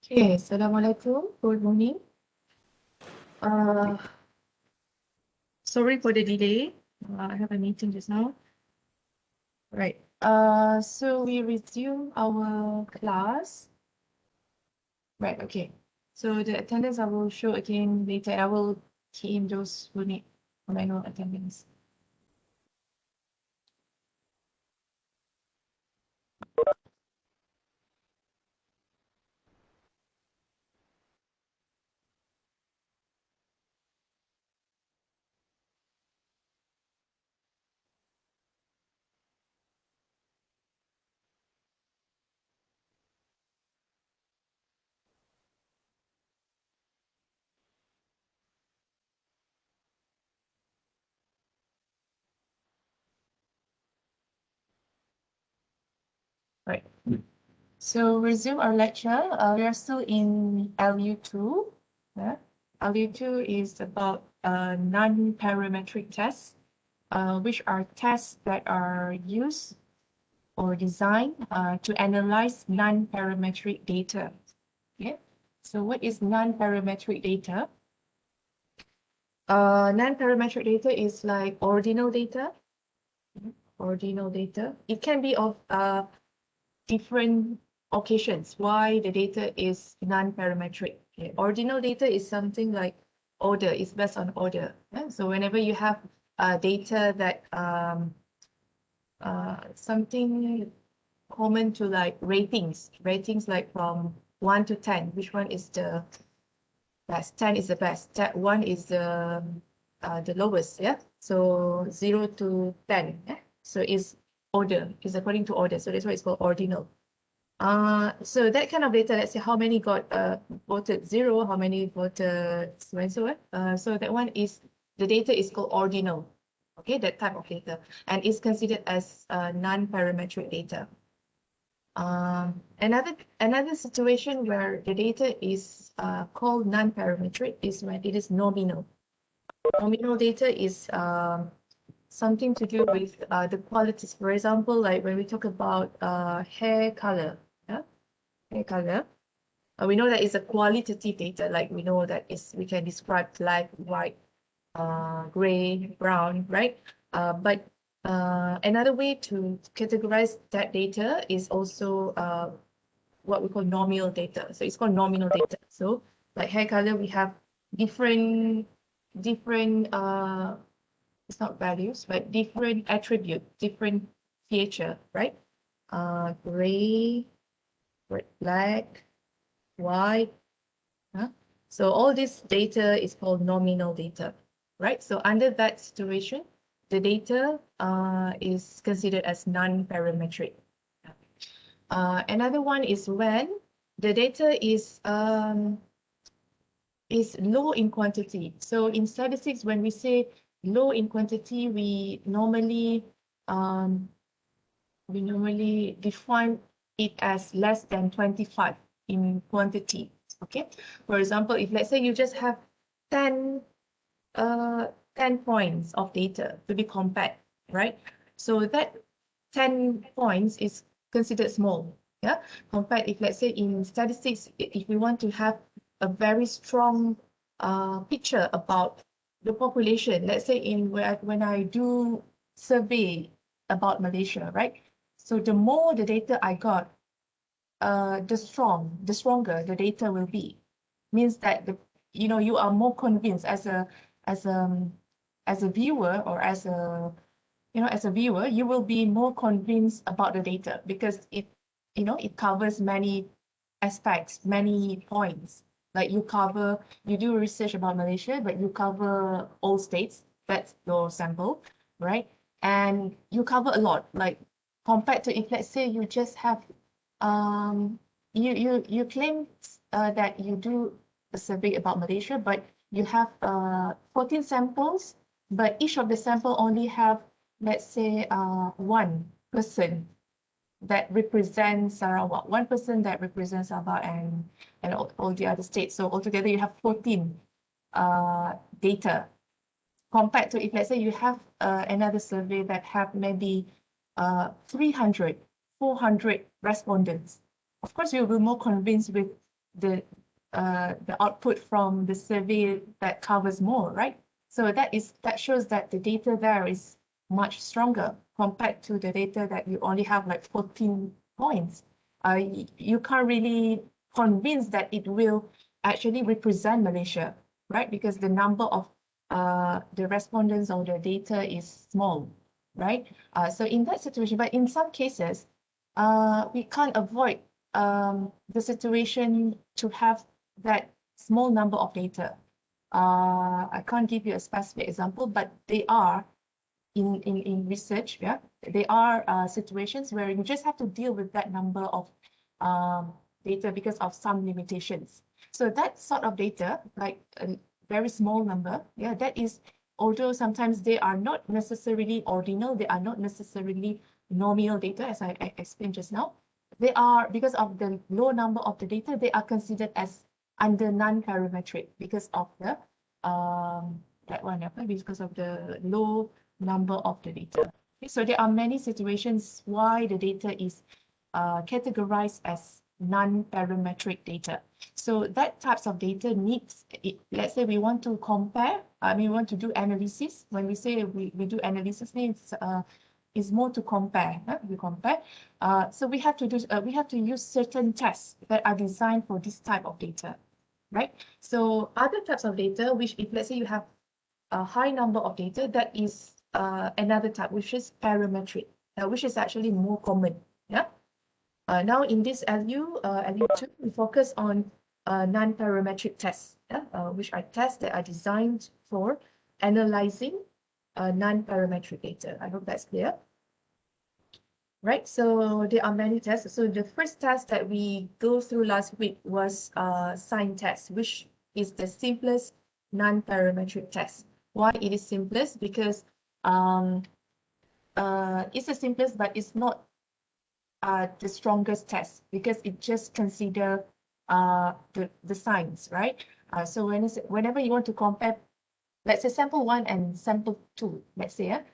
Okay, Assalamualaikum. Good morning. Uh, Sorry for the delay. I have a meeting just now. Right. So we resume our class. Right, okay. So the attendance I will show again later. I will key in those who need manual attendance. Right. So resume our lecture. We are still in LU2. Yeah. LU2 is about non-parametric tests, which are tests that are used or designed to analyze non-parametric data. Okay. So what is non-parametric data? Non-parametric data is like ordinal data. Ordinal data. It can be of different occasions why the data is non-parametric. Okay. Ordinal data is something like order, it's based on order. Yeah? So whenever you have data that something common to like ratings like from 1 to 10, which one is the best? 10 is the best. That 1 is the lowest, yeah? So 0 to 10, yeah? So it's order, is according to order. So that's why it's called ordinal. So that kind of data, let's say how many got voted 0, how many voted so and so on. So that one is, the data is called ordinal. Okay, that type of data, and is considered as non-parametric data. Another situation where the data is called non-parametric is when it is nominal. Nominal data is something to do with the qualities. For example, like when we talk about hair color, yeah? Hair color. We know that it's a qualitative data, like we know that we can describe black, white, gray, brown, right? But another way to categorize that data is also what we call nominal data. So it's called nominal data. So like hair color, we have different it's not values, but different attribute, different feature, right? Gray, black, white. Huh? So all this data is called nominal data, right? So under that situation, the data is considered as non-parametric. Another one is when the data is low in quantity. So in statistics, when we say low in quantity, we normally define it as less than 25 in quantity. Okay. For example, if let's say you just have 10 points of data to be compared, right? So that 10 points is considered small. Yeah. Compared, if let's say in statistics, if we want to have a very strong picture about the population, let's say when I do survey about Malaysia, right? So the more the data I got, the stronger the data will be. Means that you are more convinced as a viewer, or as a viewer, you will be more convinced about the data because it covers many aspects, many points. Like you do research about Malaysia, but you cover all states. That's your sample, right? And you cover a lot, like compared to if let's say you just have you claim that you do a survey about Malaysia, but you have 14 samples, but each of the sample only have, let's say, one person that represents Sarawak, one person that represents Sabah and all the other states. So altogether you have 14 data, compared to if let's say you have another survey that have maybe 300, 400 respondents. Of course, you'll be more convinced with the output from the survey that covers more, right? So that shows that the data there is much stronger compared to the data that you only have like 14 points. You can't really convince that it will actually represent Malaysia, right? Because the number of the respondents or the data is small, right? So in that situation, but in some cases, we can't avoid the situation to have that small number of data. I can't give you a specific example, but they are in research, yeah, there are situations where you just have to deal with that number of data because of some limitations. So that sort of data, like a very small number, yeah, that is, although sometimes they are not necessarily ordinal, they are not necessarily nominal data, as I explained just now, they are, because of the low number of the data, they are considered as under non-parametric because of the that one, because of the low number of the data. Okay, so there are many situations why the data is categorized as non-parametric data. So that types of data needs, let's say we want to compare, we want to do analysis. When we say we do analysis, means is more to compare. We compare. So we have to use certain tests that are designed for this type of data, right? So other types of data, which if let's say you have a high number of data, that is another type, which is parametric, which is actually more common. Yeah. Now in this LU2, we focus on non-parametric tests, which are tests that are designed for analyzing non-parametric data. I hope that's clear. Right, so there are many tests. So the first test that we go through last week was Sine test, which is the simplest non-parametric test. Why it is simplest? Because it's the simplest, but it's not the strongest test, because it just consider the signs, right? So whenever you want to compare, let's say sample 1 and sample 2, let's say,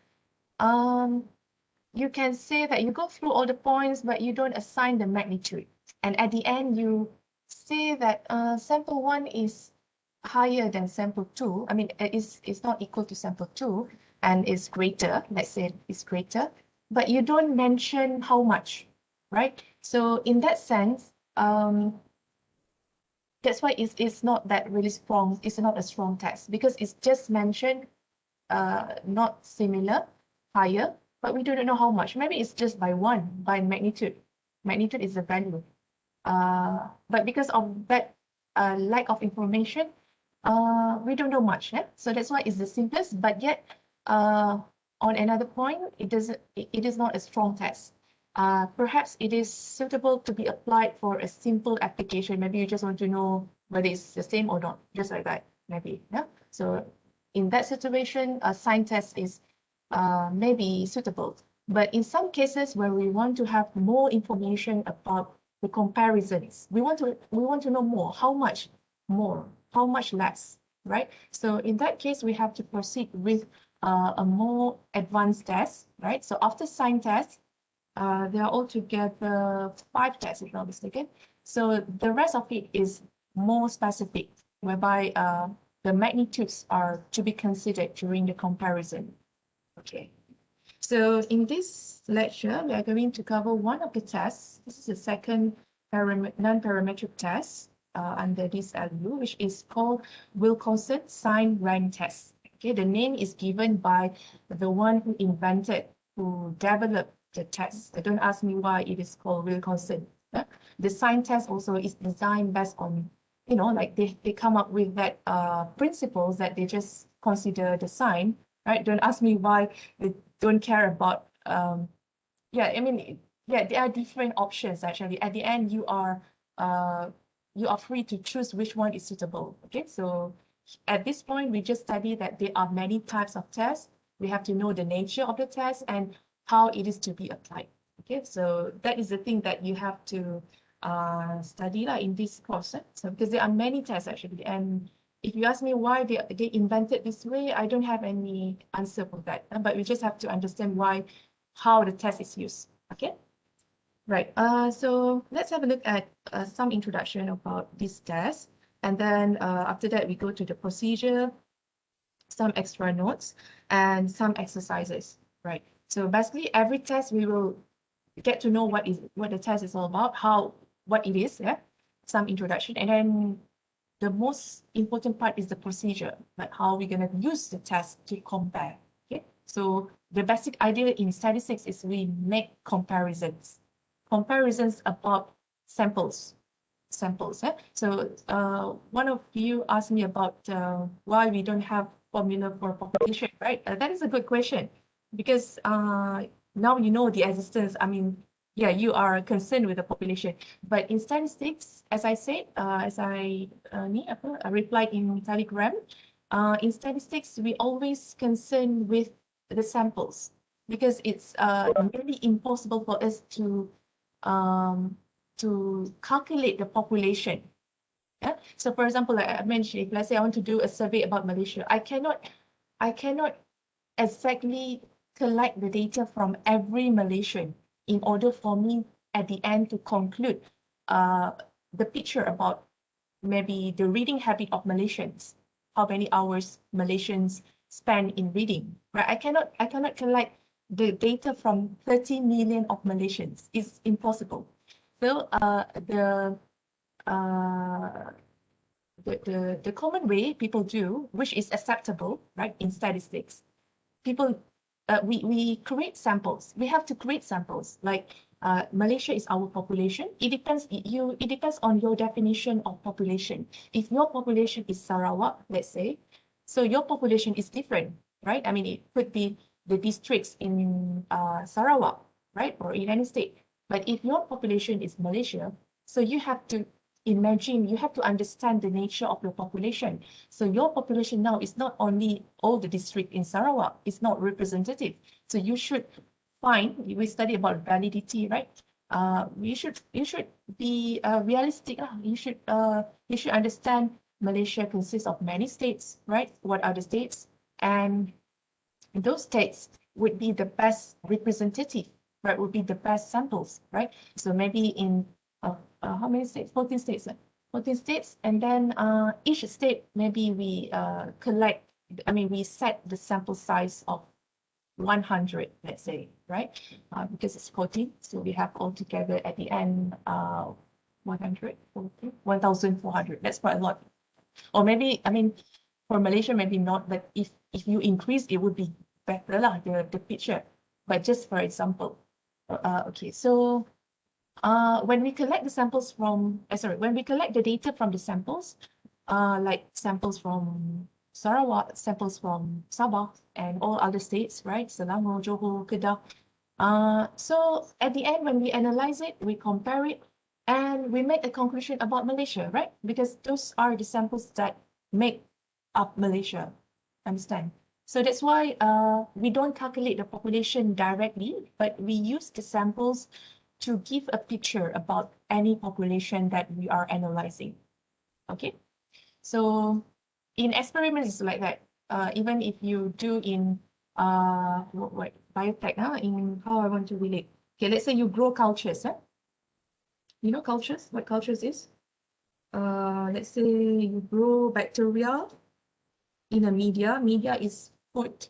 you can say that you go through all the points, but you don't assign the magnitude. And at the end, you say that sample 1 is higher than sample 2. I mean, it's not equal to sample 2 and is greater. Let's say it's greater, but you don't mention how much, right? So in that sense, that's why it's not that really strong. It's not a strong test because it's just mentioned not similar, higher, but we don't know how much. Maybe it's just by 1, by magnitude. Magnitude is the value. But because of that lack of information, we don't know much. So that's why it's the simplest, but yet on another point, it is not a strong test. Perhaps it is suitable to be applied for a simple application. Maybe you just want to know whether it's the same or not, just like that, maybe. Yeah. So in that situation, a Sine test is maybe suitable. But in some cases where we want to have more information about the comparisons, we want to know more, how much more, how much less, right? So in that case, we have to proceed with a more advanced test, right? So after Sine test, there are altogether 5 tests, if not mistaken. So the rest of it is more specific, whereby the magnitudes are to be considered during the comparison. Okay. So in this lecture, we are going to cover one of the tests. This is the second non-parametric test under this LU, which is called Wilcoson Sine rank test. Okay, the name is given by the one who developed the test. Don't ask me why it is called Wilcoson. The Sine test also is designed based on, like they come up with that principles that they just consider the sign, right? Don't ask me why they don't care about, yeah, I mean, yeah, there are different options actually. At the end, you are free to choose which one is suitable. Okay, so at this point, we just study that there are many types of tests. We have to know the nature of the test and how it is to be applied. Okay, so that is the thing that you have to study in this course. So because there are many tests actually, and if you ask me why they invented this way, I don't have any answer for that. But we just have to understand how the test is used. Okay, right. So let's have a look at some introduction about this test, and then after that we go to the procedure, some extra notes, and some exercises. Right. So basically, every test we will get to know what the test is all about, what it is. Yeah, some introduction, and then the most important part is the procedure, like how we're going to use the test to compare. Okay, so the basic idea in statistics is we make comparisons about samples. So one of you asked me about why we don't have formula for population, right? That is a good question, because now you know the existence. I mean, yeah, you are concerned with the population, but in statistics, as I said, as I replied in Telegram, in statistics, we always concerned with the samples, because it's nearly impossible for us to to calculate the population. Yeah. So for example, like I mentioned, if let's say I want to do a survey about Malaysia, I cannot exactly collect the data from every Malaysian in order for me at the end to conclude the picture about maybe the reading habit of Malaysians, how many hours Malaysians spend in reading, right? I cannot collect the data from 30 million of Malaysians. It's impossible. So uh, the common way people do, which is acceptable, right, in statistics, people we create samples. We have to create samples. Like Malaysia is our population. It depends on your definition of population. If your population is Sarawak, let's say, so your population is different, right? I mean, it could be the districts in Sarawak, right, or in any state. But if your population is Malaysia, so you have to imagine, you have to understand the nature of your population. So your population now is not only all the district in Sarawak, it's not representative. So you should find, we study about validity, right? You should be realistic. You should understand Malaysia consists of many states, right? What are the states? And those states would be the best representative, right? Would be the best samples, right? So maybe in how many states? 14 states. 14 states, and then each state maybe we collect. I mean, we set the sample size of 100, let's say, right? Because it's 14, so we have altogether at the end 100, 1,400. That's quite a lot. Or maybe, I mean, for Malaysia, maybe not, but if you increase, it would be better lah, the picture. But just for example, okay, so when we collect the samples from, when we collect the data from the samples, like samples from Sarawak, samples from Sabah, and all other states, right? Selangor, Johor, Kedah. So at the end, when we analyze it, we compare it, and we make a conclusion about Malaysia, right? Because those are the samples that make up Malaysia. Understand? So that's why we don't calculate the population directly, but we use the samples to give a picture about any population that we are analyzing. Okay, so in experiments like that, even if you do in what biotech, in how I want to relate. Okay, let's say you grow cultures. You know cultures? What cultures is? Let's say you grow bacteria in a media. Media is food,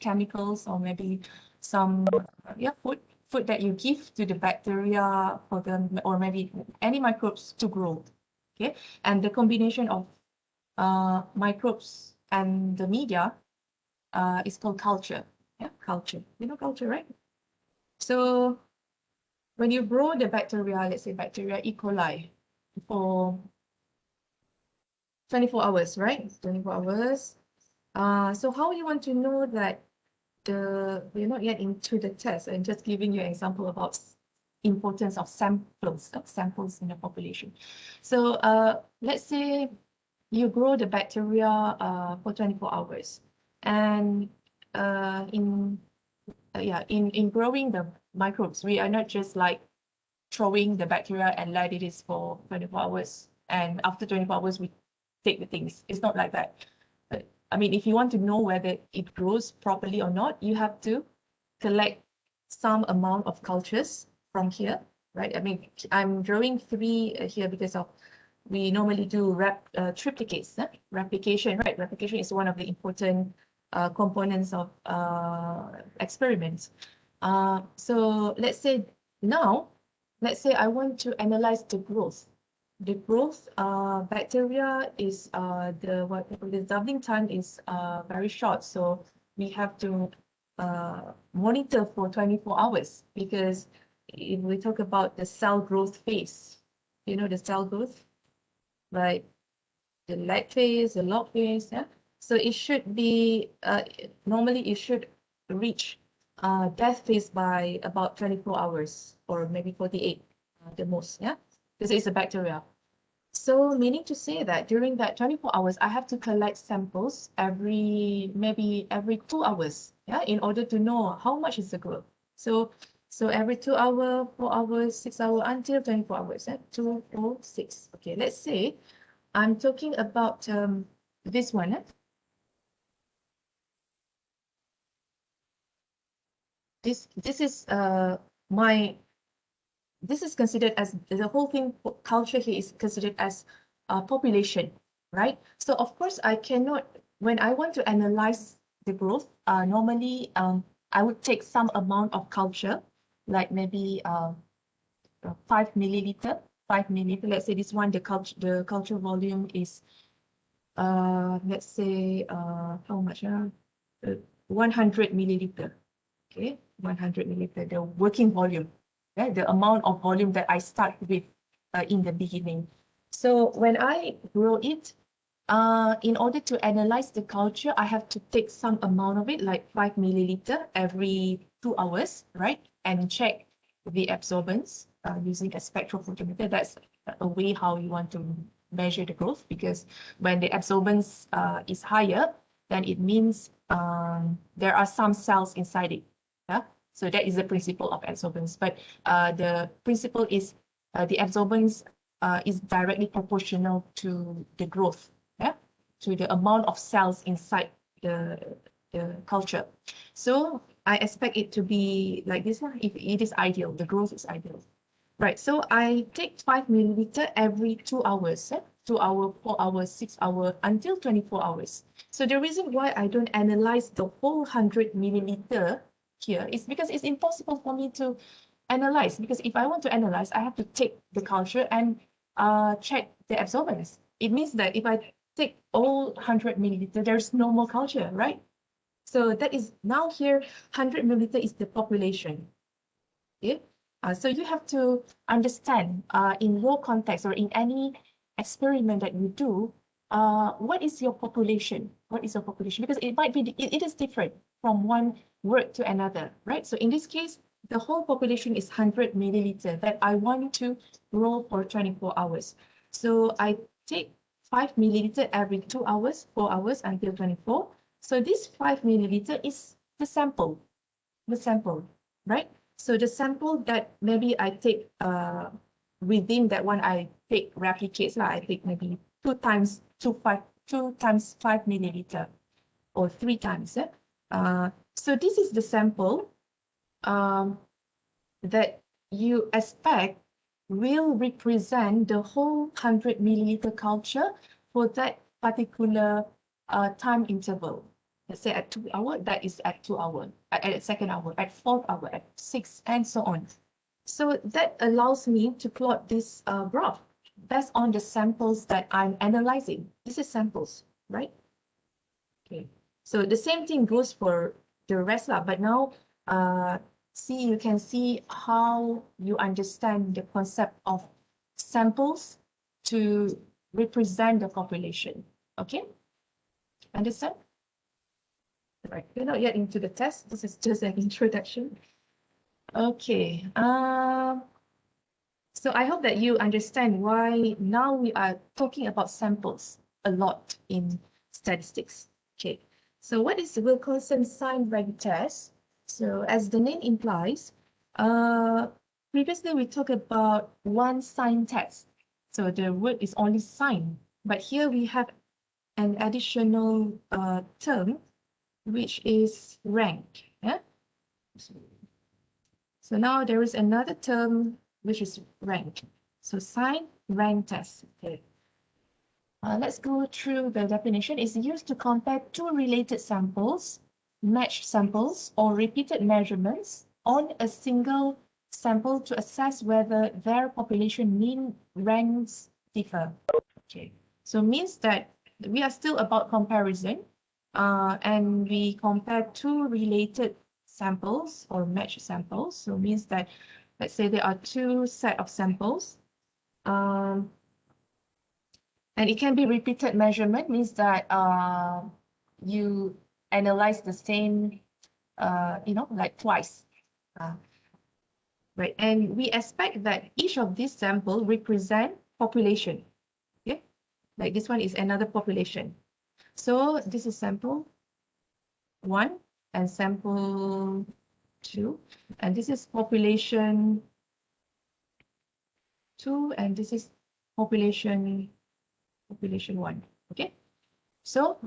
chemicals, or maybe some food that you give to the bacteria for them, or maybe any microbes to grow. Okay, and the combination of microbes and the media is called culture. Yeah, culture. You know culture, right? So when you grow the bacteria, let's say bacteria E. coli, for 24 hours, right? 24 hours. So how you want to know that we're not yet into the test, and just giving you an example about importance of samples in the population. So let's say you grow the bacteria for 24 hours, and in growing the microbes, we are not just like throwing the bacteria and let it is for 24 hours, and after 24 hours we take the things. It's not like that. But I mean, if you want to know whether it grows properly or not, you have to collect some amount of cultures from here, right? I mean, I'm drawing 3 here because of we normally do triplicates, replication, right? Replication is one of the important components of experiments. So let's say I want to analyze the growth. The growth bacteria is the doubling time is very short, so we have to monitor for 24 hours, because if we talk about the cell growth phase, you know the cell growth, like the lag phase, the log phase, yeah. So it should be normally it should reach death phase by about 24 hours, or maybe 48 the most, yeah, because it's a bacteria. So meaning to say that during that 24 hours, I have to collect samples maybe every 2 hours, yeah, in order to know how much is the growth. So So every 2 hours, 4 hours, 6 hours until 24 hours. 2, 4, 6. Okay, let's say I'm talking about this one. This is this is considered as the whole thing. Culture here is considered as population, right? So of course I cannot, when I want to analyze the growth, normally I would take some amount of culture, like maybe 5 milliliter. 5 milliliter. Let's say this one, the culture volume is let's say how much? 100 milliliter. Okay, 100 milliliter, the working volume, right? The amount of volume that I start with in the beginning. So when I grow it, in order to analyze the culture, I have to take some amount of it, like 5 milliliter every 2 hours, right? And check the absorbance using a spectrophotometer. That's a way how you want to measure the growth, because when the absorbance is higher, then it means there are some cells inside it. Yeah? So that is the principle of absorbance. But the principle is the absorbance is directly proportional to the growth, yeah, to the amount of cells inside the culture. So I expect it to be like this one. If it is ideal, the growth is ideal. Right, so I take 5 milliliter every 2 hours, 2 hours, 4 hours, 6 hours, until 24 hours. So the reason why I don't analyze the whole 100 milliliter here is because it's impossible for me to analyze. Because if I want to analyze, I have to take the culture and check the absorbance. It means that if I take all 100 milliliter, there's no more culture, right? So that is now here, 100 milliliter is the population. Okay? So you have to understand in your context or in any experiment that you do, what is your population? What is your population? Because it might be, it is different from one word to another, right? So in this case, the whole population is 100 milliliter that I want to grow for 24 hours. So I take 5 milliliter every 2 hours, 4 hours until 24. So this 5 milliliter is the sample, right? So the sample that maybe I take within that one, I take replicates. I take maybe 2 times 5 milliliter or 3 times. So this is the sample that you expect will represent the whole 100 milliliter culture for that particular time interval. Let's say at 2 hours, that is at 2 hours, at second hour, at fourth hour, at 6, and so on. So that allows me to plot this graph based on the samples that I'm analyzing. This is samples, right? Okay. So the same thing goes for the rest, but now you can see how you understand the concept of samples to represent the population. Okay, understand? Right, we're not yet into the test. This is just an introduction. Okay, so I hope that you understand why now we are talking about samples a lot in statistics. Okay, so what is the Wilcoson Sine rank test? So as the name implies, previously we talked about one sign test. So the word is only sign, but here we have an additional term, which is rank. Yeah? So now there is another term, which is rank. So sign rank test. Okay. Let's go through the definition. It's used to compare two related samples, matched samples, or repeated measurements on a single sample to assess whether their population mean ranks differ. Okay, so means that we are still about comparison, and we compare two related samples or matched samples. So means that, let's say there are two set of samples. And it can be repeated measurement, means that you analyze the same, like twice. Right, and we expect that each of these samples represent population. Okay, like this one is another population. So this is sample 1 and sample 2, and this is population 2, and this is population 1. Okay, so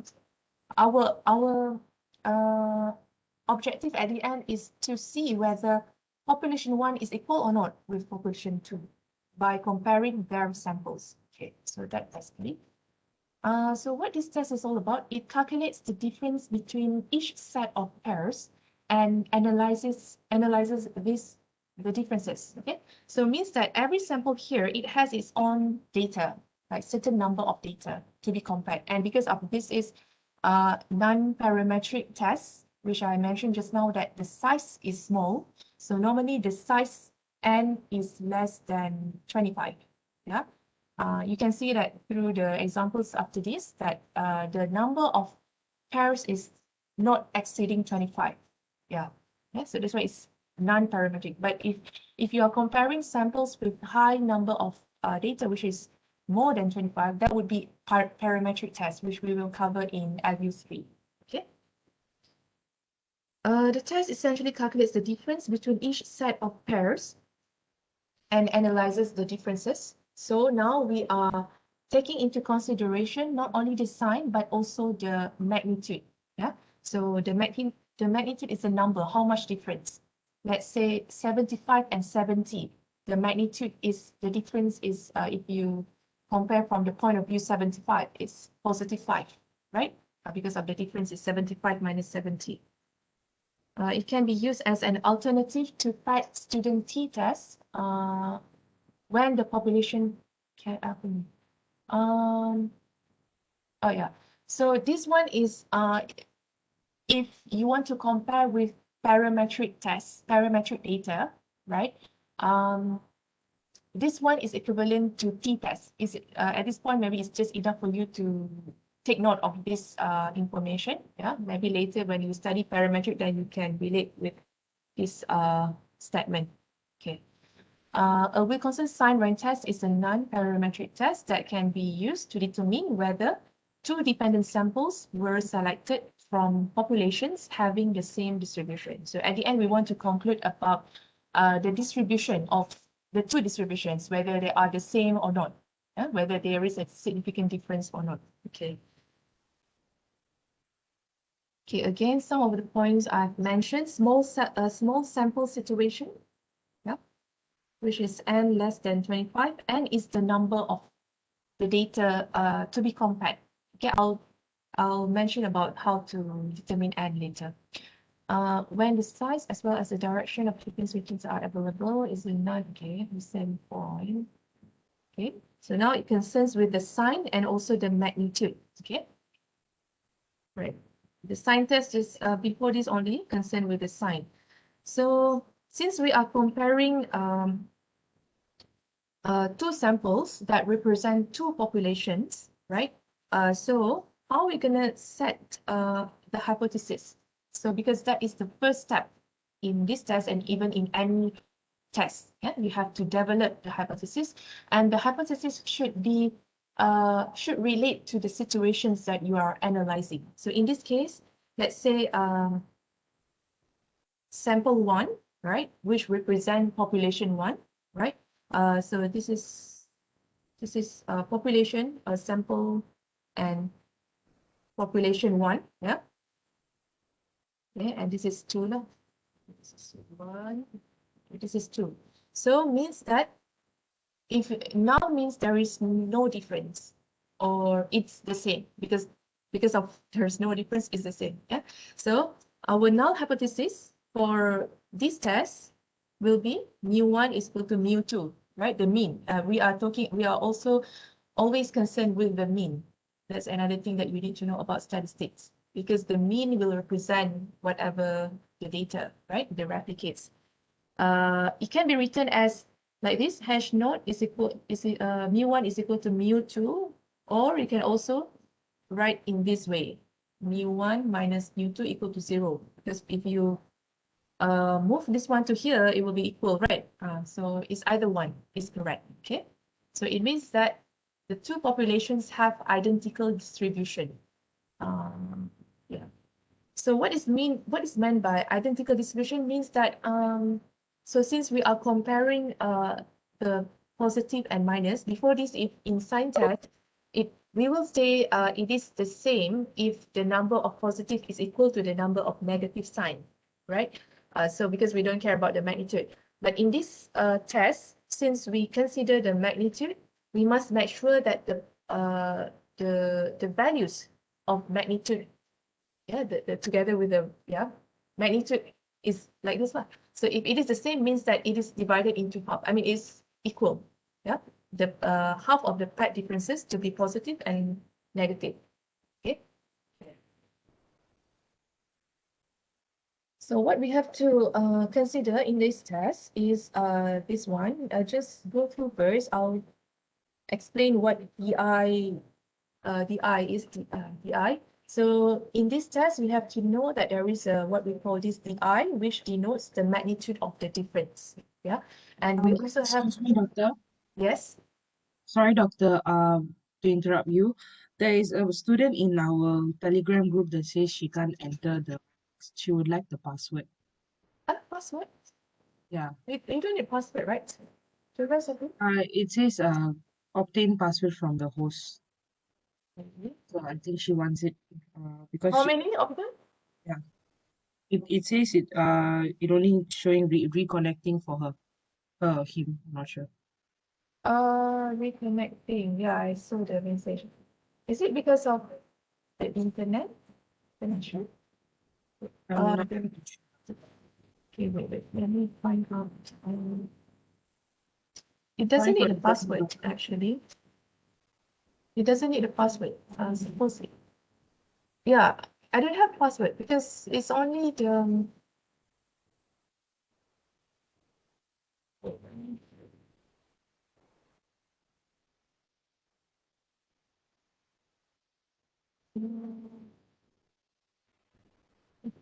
our objective at the end is to see whether population 1 is equal or not with population 2 by comparing their samples. Okay, so that's basically. So what this test is all about, it calculates the difference between each set of pairs and analyzes the differences. Okay, so it means that every sample here, it has its own data, like certain number of data to be compared. And because of this is non-parametric test, which I mentioned just now, that the size is small. So normally the size n is less than 25. Yeah. You can see that through the examples after this, that the number of pairs is not exceeding 25. Yeah. So that's why it's non-parametric. But if you are comparing samples with high number of data, which is more than 25, that would be parametric test, which we will cover in LU3. Okay. The test essentially calculates the difference between each set of pairs and analyzes the differences. So now we are taking into consideration not only the sign, but also the magnitude. Yeah. So the magnitude is a number, how much difference. Let's say 75 and 70. The magnitude is, the difference is, if you compare from the point of view 75, it's positive 5, right? Because of the difference is 75 minus 70. It can be used as an alternative to tight student t-test when the population can happen. Oh yeah. So this one is if you want to compare with parametric tests, parametric data, right? This one is equivalent to t-test. Is at this point, maybe it's just enough for you to take note of this information. Yeah, maybe later when you study parametric, then you can relate with this statement. Okay. A Wilcoson sine range test is a non-parametric test that can be used to determine whether two dependent samples were selected from populations having the same distribution. So at the end, we want to conclude about the distribution of the two distributions, whether they are the same or not, whether there is a significant difference or not. Okay. Okay, again, some of the points I've mentioned, small sample situation, yeah, which is n less than 25, n is the number of the data to be compared. Okay, I'll mention about how to determine n later. When the size as well as the direction of flipping switches are available is not, okay, the same point. Okay, so now it concerns with the sign and also the magnitude. Okay, right. The sign test is before this only concerned with the sign. So since we are comparing two samples that represent two populations, right? So how are we gonna set the hypothesis? So because that is the first step in this test and even in any test, yeah, you have to develop the hypothesis, and the hypothesis should be should relate to the situations that you are analyzing. So in this case, let's say sample 1, right, which represent population 1, right? So this is population, sample, and population 1, yeah. Okay, and this is 2 now. This is 1. This is 2. So means that if now means there is no difference, or it's the same because of there's no difference, is the same. Yeah. So our null hypothesis for this test will be mu1 is equal to mu2, right? The mean. We are also always concerned with the mean. That's another thing that you need to know about statistics, because the mean will represent whatever the data, right? The replicates. It can be written as like this: hash node is equal mu1 is equal to mu2, or you can also write in this way: mu1 minus mu2 equal to 0. Because if you move this one to here, it will be equal, right? So it's either one is correct. Okay, so it means that the two populations have identical distribution. Yeah. So what is meant by identical distribution means that so since we are comparing the positive and minus, before this, if in sign test, we will say it is the same if the number of positive is equal to the number of negative sign, right? So because we don't care about the magnitude. But in this test, since we consider the magnitude, we must make sure that the values of magnitude, yeah, the together with the magnitude is like this one. So if it is the same, means that it is divided into half. I mean, it's equal. Yeah, the half of the part differences to be positive and negative. Okay. So what we have to consider in this test is this one. Just go through first. I'll explain what DI is DI. So in this test, we have to know that there is a what we call this DI, which denotes the magnitude of the difference. Yeah, and we also have. Excuse me, doctor. Yes. Sorry, doctor, to interrupt you. There is a student in our Telegram group that says she can't enter she would like the password. Password. Yeah. You don't need password, right? The rest of it. It says obtain password from the host. Mhm. So I think she wants it because How many of them? yeah. It says it only showing reconnecting for him. I'm not sure. Reconnecting. Yeah, I saw the message. Is it because of the internet connection? I'm not The, sure. okay, wait. Let me find out. It Sorry doesn't for need a interrupting, password, doctor. actually. It doesn't need a password, supposedly. Yeah, I don't have password because it's only the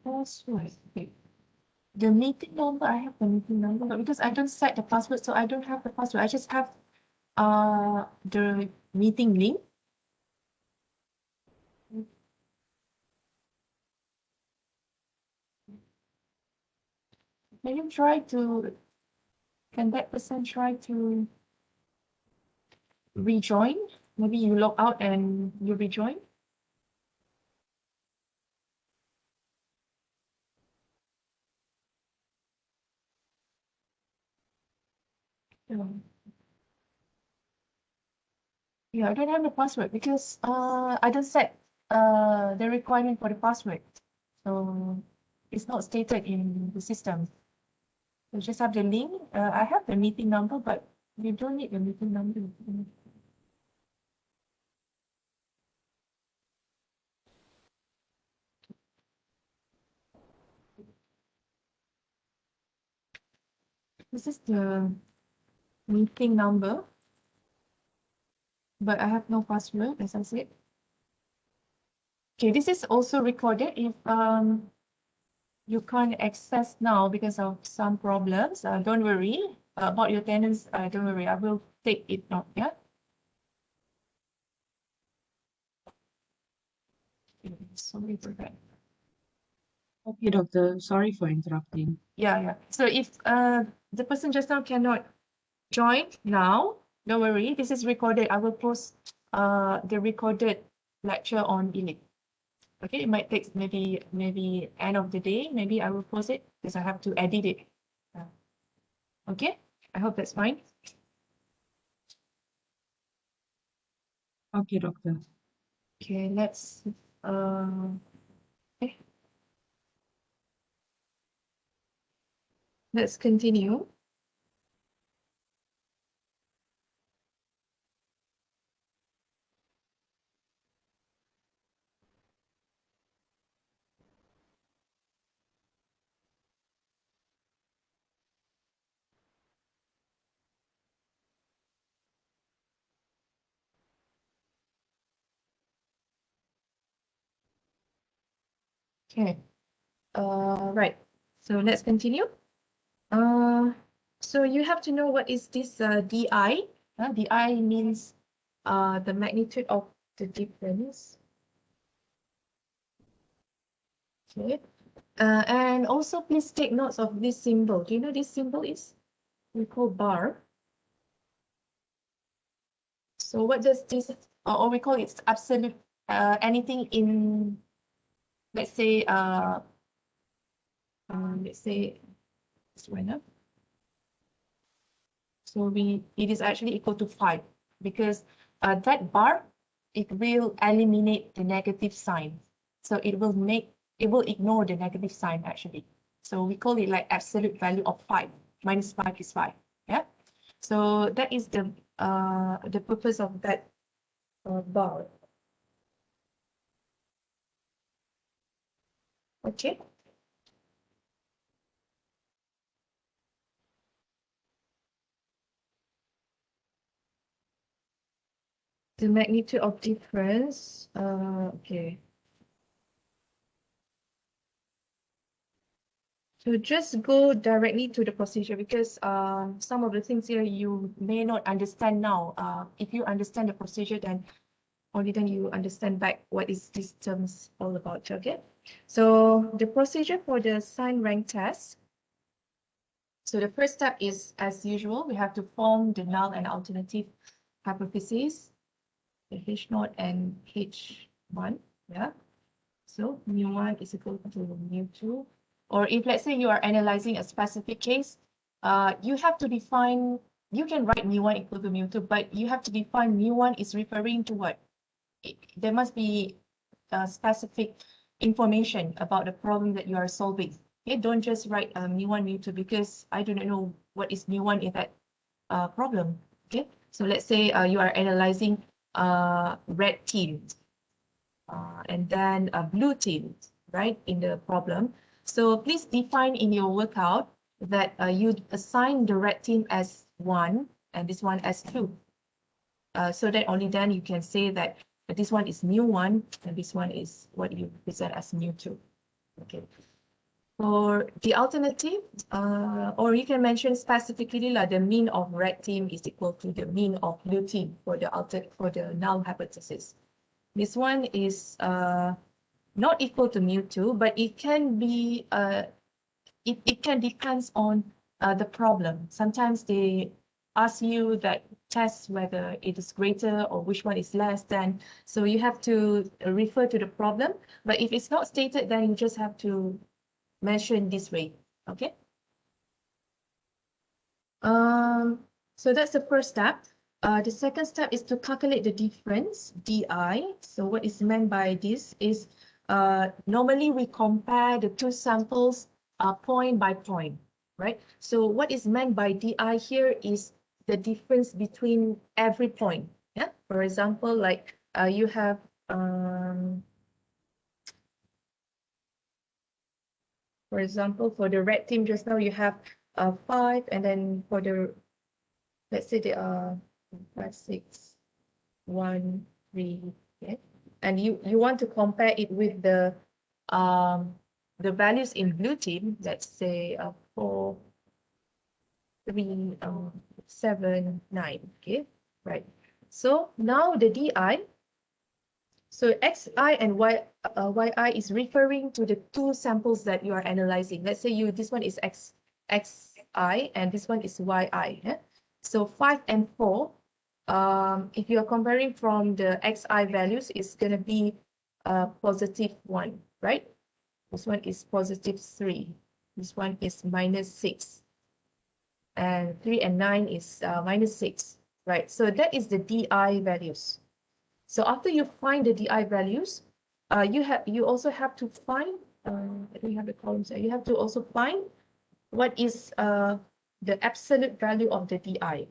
password. Okay. The meeting number, I have the meeting number, but because I don't set the password, so I don't have the password. I just have the meeting link. Can you try to, can that person try to rejoin? Maybe you log out and you rejoin? Yeah. Yeah, I don't have the password because I don't set the requirement for the password. So it's not stated in the system. You just have the link. I have the meeting number, but you don't need the meeting number. This is the meeting number, but I have no password, as I said. Okay, this is also recorded if you can't access now because of some problems. Don't worry about your tenants. Don't worry, I will take it now. Yeah. Sorry for that. Okay, doctor. Sorry for interrupting. Yeah. So if the person just now cannot join now, don't worry. This is recorded. I will post the recorded lecture on Elite. Okay, it might take maybe end of the day. Maybe I will post it because I have to edit it. Okay, I hope that's fine. Okay, doctor. Okay, let's okay, let's continue. Okay. Right. So let's continue. So you have to know what is this DI. DI means the magnitude of the difference. Okay. And also please take notes of this symbol. Do you know this symbol is? We call bar. So what does this, or we call it absolute, anything in, let's say, this one up. So it is actually equal to 5 because that bar, it will eliminate the negative sign. So it will ignore the negative sign actually. So we call it like absolute value of 5. Minus 5 is 5. Yeah. So that is the purpose of that bar. Okay. The magnitude of difference. Okay. So just go directly to the procedure because some of the things here you may not understand now. If you understand the procedure, then only then you understand back what is these terms all about. Okay. So the procedure for the Sine rank test. So the first step is, as usual, we have to form the null and alternative hypotheses, the H0 and H1. Yeah. So mu1 is equal to mu2. Or if let's say you are analyzing a specific case, you have to define, you can write mu1 equal to mu2, but you have to define mu1 is referring to what? There must be specific information about the problem that you are solving. Okay, don't just write mu1, mu2 because I do not know what is mu1 in that problem. Okay, so let's say you are analyzing red team and then a blue team, right, in the problem. So please define in your workout that you assign the red team as 1 and this one as 2. So that only then you can say that this one is mu1 and this one is what you present as mu2. Okay. For the alternative, or you can mention specifically like the mean of red team is equal to the mean of blue team for the null hypothesis. This one is not equal to mu2, but it can be, it can depends on the problem. Sometimes they ask you that test whether it is greater or which one is less than. So you have to refer to the problem. But if it's not stated, then you just have to mention this way. Okay. So that's the first step. The second step is to calculate the difference, DI. So what is meant by this is normally we compare the two samples point by point, right? So what is meant by DI here is the difference between every point. Yeah. For example, like you have for example, for the red team just now you have 5, and then for the, let's say there are 5, 6, 1, 3, okay, and you want to compare it with the values in blue team, let's say 4, 3, 7, 9, okay, right. So now the DI, so XI and YI is referring to the two samples that you are analyzing. Let's say this one is XI and this one is YI. Yeah? So 5 and 4, if you are comparing from the XI values, it's going to be positive 1, right? This one is positive 3. This one is minus 6. And 3 and 9 is minus 6, right? So that is the DI values. So after you find the DI values, you also have to find, we have the columns here. You have to also find what is the absolute value of the DI.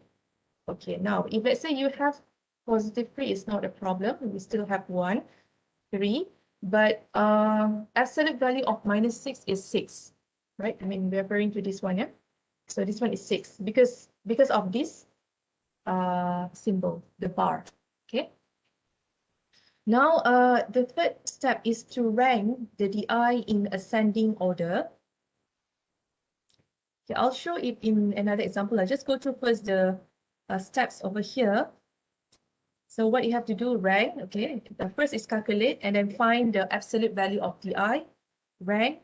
Okay, now if let's say you have positive 3, it's not a problem. We still have 1, 3, but absolute value of minus 6 is 6, right? I mean, referring to this one, yeah. So this one is 6 because of this symbol, the bar. Okay. Now, the third step is to rank the DI in ascending order. Okay, I'll show it in another example. I'll just go through first the steps over here. So what you have to do, rank, okay. The first is calculate and then find the absolute value of DI. rank,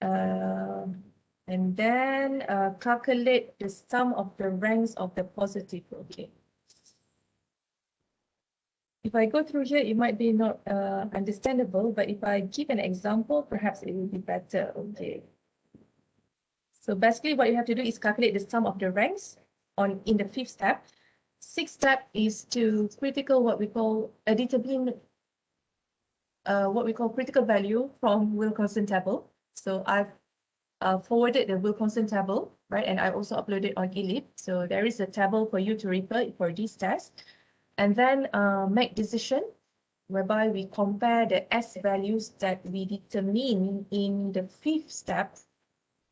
and then calculate the sum of the ranks of the positive. Okay. If I go through here, it might be not understandable, but if I give an example, perhaps it will be better. Okay. So basically what you have to do is calculate the sum of the ranks in the 5th step. 6th step is to what we call determine what we call critical value from Wilcoson table. So I've forwarded the Wilcoson table, right? And I also uploaded on eLib. So there is a table for you to refer for this test. And then make decision, whereby we compare the S values that we determine in the 5th step,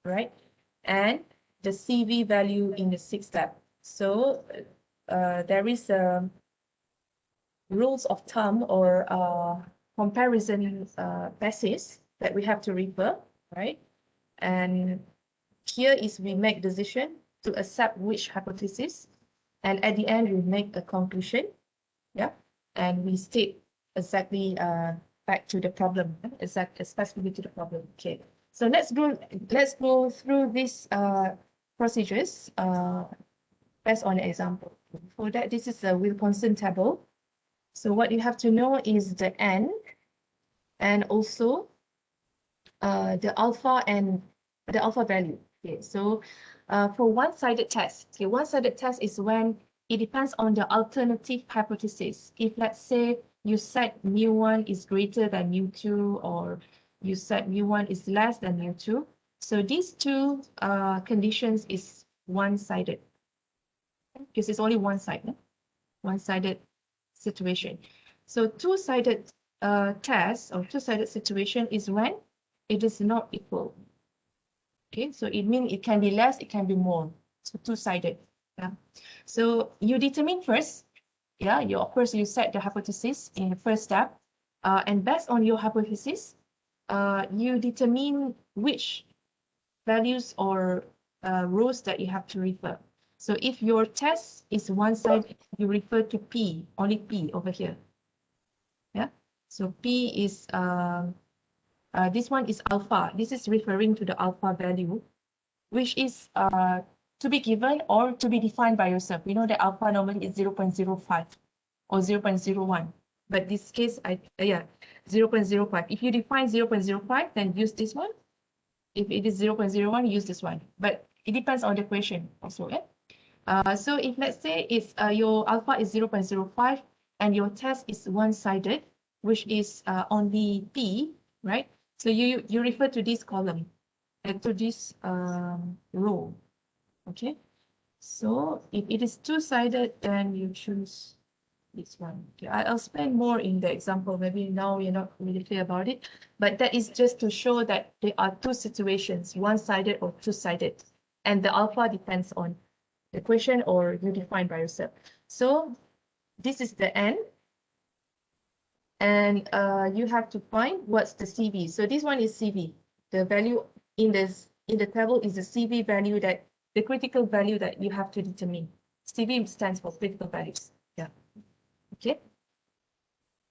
right? And the CV value in the 6th step. So there is a rules of thumb or comparison basis that we have to refer, right? And here is we make decision to accept which hypothesis, and at the end we make a conclusion, yeah, and we state exactly back to the problem, specifically to the problem. Okay, so let's go through these procedures based on an example. For that, this is a Wilcoson table. So what you have to know is the n, and also the alpha and the alpha value. Okay, so for one-sided test, okay, one-sided test is when it depends on the alternative hypothesis. If let's say you said mu1 is greater than mu2, or you said mu1 is less than mu2, so these two conditions is one-sided, because it's only one side, no? One-sided situation. So two-sided test or two-sided situation is when it is not equal. Okay, so it means it can be less, it can be more. So two-sided. Yeah. So you determine first. Yeah, first you set the hypothesis in the first step, and based on your hypothesis, you determine which values or rows that you have to refer. So if your test is one-sided, you refer to P, only P over here. Yeah. So P is this one is alpha. This is referring to the alpha value, which is to be given or to be defined by yourself. We know that alpha normally is 0.05 or 0.01. But this case, 0.05. If you define 0.05, then use this one. If it is 0.01, use this one. But it depends on the question also. So if let's say it's your alpha is 0.05 and your test is one-sided, which is only P, right? So you refer to this column, to this row, okay? So if it is two-sided, then you choose this one. Okay, I'll spend more in the example. Maybe now you're not really clear about it, but that is just to show that there are two situations, one-sided or two-sided, and the alpha depends on the question or you define by yourself. So this is the n, and you have to find what's the CV. So this one is CV. The value in the table is the CV value, that the critical value that you have to determine. CV stands for critical values. Yeah. Okay.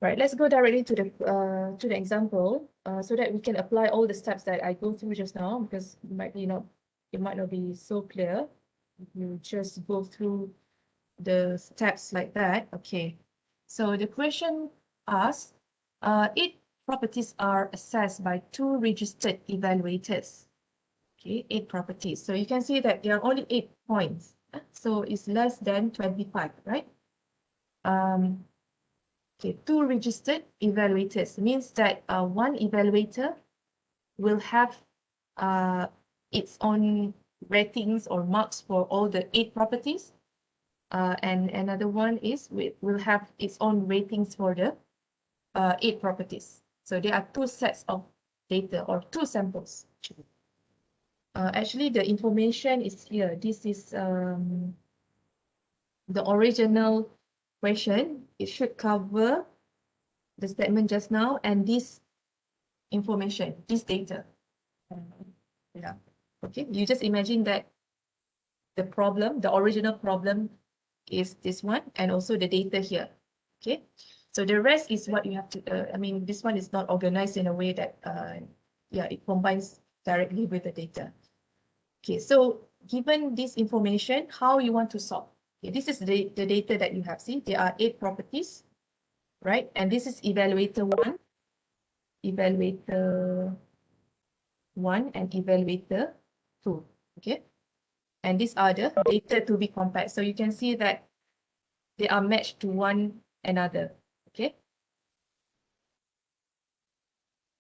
Right. Let's go directly to the example, so that we can apply all the steps that I go through just now, because it might not be so clear. You just go through the steps like that. Okay. So the question asks, 8 properties are assessed by 2 registered evaluators. Okay, 8 properties. So you can see that there are only 8 points. So it's less than 25, right? Okay, 2 registered evaluators means that one evaluator will have its own ratings or marks for all the 8 properties. And another one is will have its own ratings for the 8 properties. So there are 2 sets of data or 2 samples. Actually, the information is here. This is the original question. It should cover the statement just now and this information, this data. Yeah. Okay. You just imagine that the problem, the original problem, is this one, and also the data here. Okay. So the rest is what you have to. This one is not organized in a way that yeah, it combines directly with the data. Okay, so given this information, how you want to solve? Okay, this is the data that you have. See, there are 8 properties, right? And this is evaluator 1, evaluator 1, and evaluator 2. Okay, and these are the data to be compared. So you can see that they are matched to one another. Okay.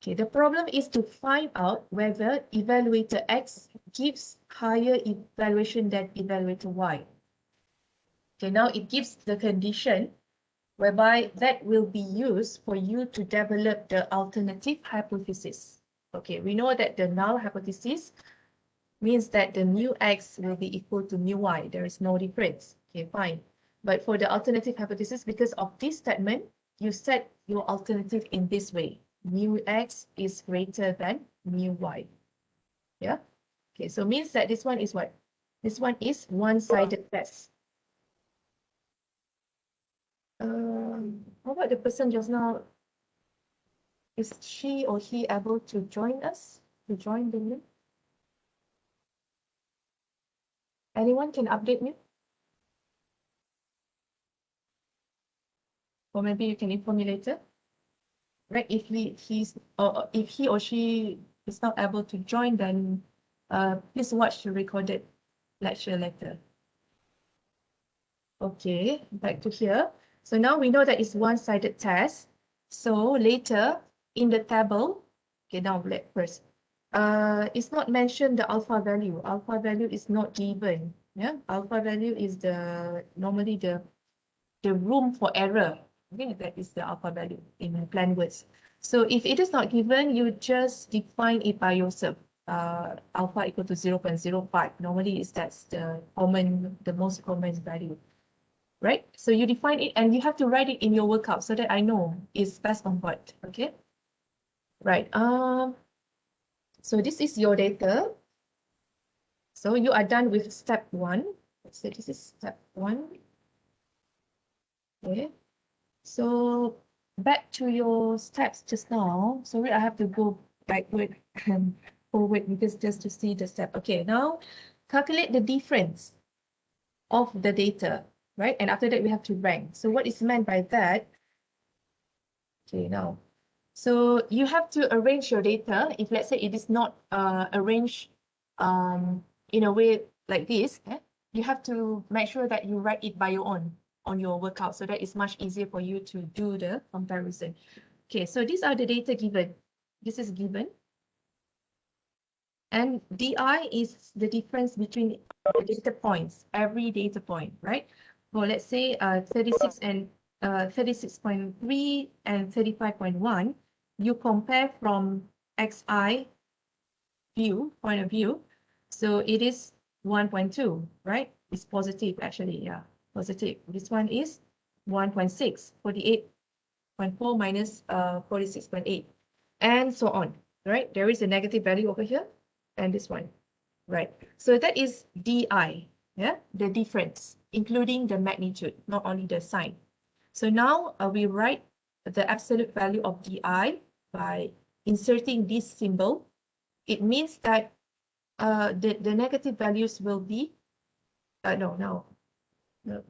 Okay, the problem is to find out whether evaluator X gives higher evaluation than evaluator Y. Okay, now it gives the condition whereby that will be used for you to develop the alternative hypothesis. Okay, we know that the null hypothesis means that the mu X will be equal to mu Y. There is no difference. Okay, fine. But for the alternative hypothesis, because of this statement, you set your alternative in this way. Mu X is greater than mu Y. Yeah. Okay, so means that this one is what? This one is one-sided test. How about the person just now? Is she or he able to join us? To join the link? Anyone can update me? Or maybe you can inform me later. Right? If if he or she is not able to join, then please watch the recorded lecture later. Okay, back to here. So now we know that it's one-sided test. So later in the table, okay, now let first. It's not mentioned the alpha value. Alpha value is not given. Yeah, alpha value is normally the room for error. Okay, that is the alpha value in plain words. So if it is not given, you just define it by yourself. Alpha equal to 0.05. Normally, that's the most common value, right? So you define it and you have to write it in your workout so that I know it's based on what. Okay, right. So this is your data. So you are done with step 1. So this is step 1. Okay. So back to your steps just now. Sorry, I have to go backward and forward because just to see the step. Okay, now calculate the difference of the data, right? And after that, we have to rank. So what is meant by that? Okay, now. So you have to arrange your data. If let's say it is not arranged in a way like this, you have to make sure that you write it by your own on your workout so that it's much easier for you to do the comparison. Okay, so these are the data given. This is given. And DI is the difference between the data points, every data point, right? Well, let's say 36 and 36.3 and 35.1, you compare from XI point of view. So it is 1.2, right? It's positive actually, yeah, positive. This one is 1.6, 48.4 minus 46.8, and so on, right? There is a negative value over here, and this one, right? So that is DI, yeah, the difference, including the magnitude, not only the sign. So now we write the absolute value of DI by inserting this symbol. It means that the negative values will be, no,